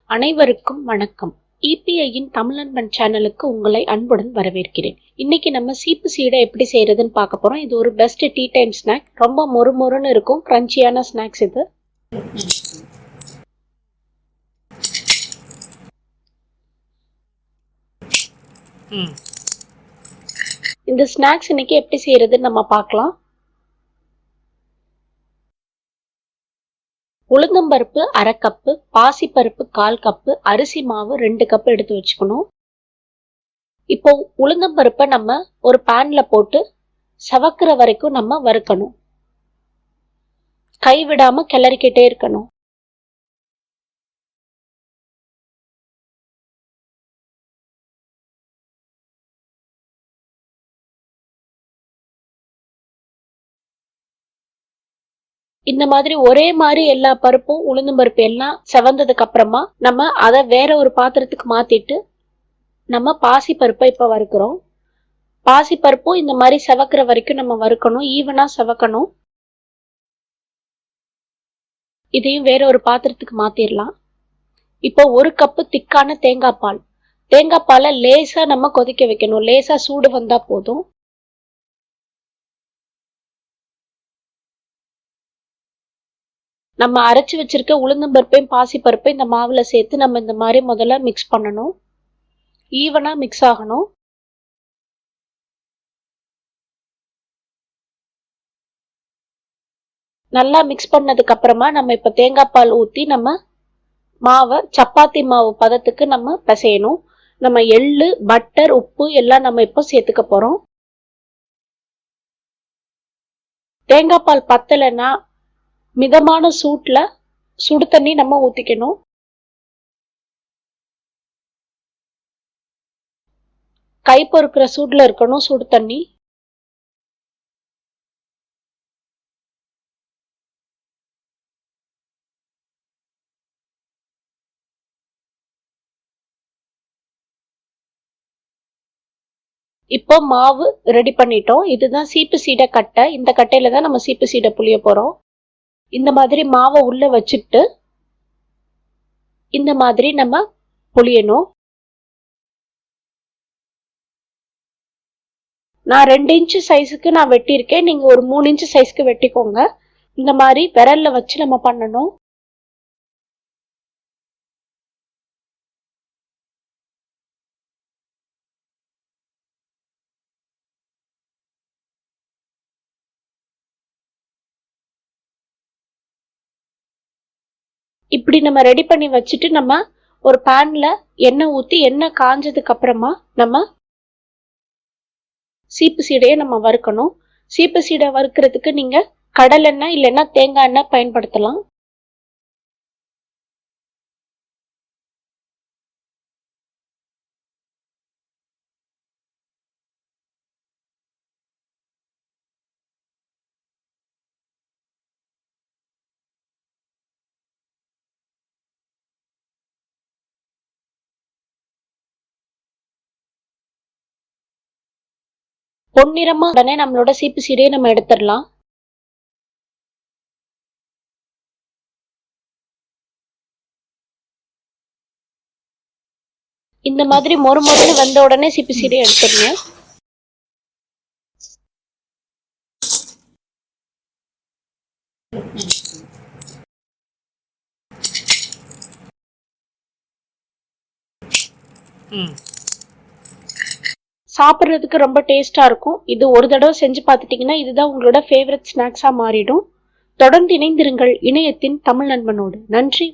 அனைவருக்கும் வணக்கம். இபிஐயின் தமிழன்பன் சேனலுக்கு உங்களை அன்புடன் வரவேற்கிறேன். இன்னைக்கு நம்ம சீப்பு சீடை எப்படி செய்யறதுன்னு பார்க்க போறோம். இது ஒரு பெஸ்ட் டீ டைம் ஸ்நாக். ரொம்ப மொறுமொறுன்னு இருக்கும், கிரன்ச்சியான ஸ்நாக்ஸ் இது. இந்த ஸ்நாக்ஸ் இன்னைக்கு எப்படி செய்யறதுன்னு நம்ம பார்க்கலாம். உளுந்தம்பருப்பு 1/2 கப்பு, பாசிப்பருப்பு 1/4 கப்பு, அரிசி மாவு 2 கப் எடுத்து வச்சுக்கணும். இப்போ உளுந்தம்பருப்பை நம்ம ஒரு பேன்ல போட்டு செவக்கிற வரைக்கும் நம்ம வறுக்கணும். கைவிடாம கிளறிக்கிட்டே இருக்கணும். இந்த மாதிரி ஒரே மாதிரி எல்லா பருப்பும் உளுந்தும் பருப்பு எல்லாம் செவந்ததுக்கு அப்புறமா நம்ம அதை வேற ஒரு பாத்திரத்துக்கு மாத்திட்டு நம்ம பாசி பருப்பை இப்ப வறுக்கிறோம். பாசி பருப்பும் இந்த மாதிரி செவக்கிற வரைக்கும் நம்ம வறுக்கணும், ஈவனா செவக்கணும். இதையும் வேற ஒரு பாத்திரத்துக்கு மாத்திரலாம். இப்போ 1 கப்பு திக்கான தேங்காய் பால். தேங்காய் பாலை லேசா நம்ம கொதிக்க வைக்கணும். லேசா சூடு வந்தா போதும். நம்ம அரைச்சு வச்சிருக்க உளுந்தம்பருப்பையும் பாசிப்பருப்பையும் இந்த மாவுல சேர்த்து நம்ம இந்த மாதிரி முதல்ல மிக்ஸ் பண்ணணும். ஈவனா மிக்ஸ் ஆகணும். நல்லா மிக்ஸ் பண்ணதுக்கு அப்புறமா நம்ம இப்ப தேங்காய் பால் ஊத்தி நம்ம மாவை சப்பாத்தி மாவு பதத்துக்கு நம்ம பிசையணும். நம்ம எள்ளு, பட்டர், உப்பு எல்லாம் நம்ம இப்போ சேர்த்துக்க போறோம். தேங்காய் பால் பத்தலைன்னா மிதமான சூட்ல சுடு தண்ணி நம்ம ஊத்திக்கணும். கை பொறுக்கிற சூட்ல இருக்கணும் சுடு தண்ணி. இப்போ மாவு ரெடி பண்ணிட்டோம். இதுதான் சீப்பு சீடை கட்டை. இந்த கட்டையில தான் நம்ம சீப்பு சீடை புளிய போறோம். இந்த மாதிரி மாவை உள்ள வச்சுட்டு இந்த மாதிரி நம்ம புளியணும். நான் 2 இன்ச்சு சைஸுக்கு நான் வெட்டியிருக்கேன். நீங்க ஒரு 3 இன்ச்சு சைஸ்க்கு வெட்டிக்கோங்க. இந்த மாதிரி விரல்ல வச்சு நம்ம பண்ணணும். இப்படி நம்ம ரெடி பண்ணி வச்சுட்டு நம்ம ஒரு பேன்ல எண்ணெய் ஊத்தி எண்ணெய் காஞ்சதுக்கு அப்புறமா நம்ம சீப்பு சீடையை நம்ம வறுக்கணும். சீப்பு சீடை வறுக்கிறதுக்கு நீங்க கடலெண்ணெய் இல்லைன்னா தேங்காய் எண்ணெய் பயன்படுத்தலாம். பொன்னிறமா உடனே நம்மளோட சீப்பு சீடையை நம்ம எடுத்துடலாம். இந்த மாதிரி மொறு மொறுன்னு வந்த உடனே சீப்பு சீடையை எடுத்துடணும். சாப்பிட்றதுக்கு ரொம்ப டேஸ்டா இருக்கும். இது ஒரு தடவை செஞ்சு பார்த்துட்டீங்கன்னா இதுதான் உங்களோட ஃபேவரட் ஸ்நாக்ஸா மாறிடும். தொடர்ந்து இணைந்திருங்கள் இணையத்தின் தமிழ் நண்பனோடு. நன்றி.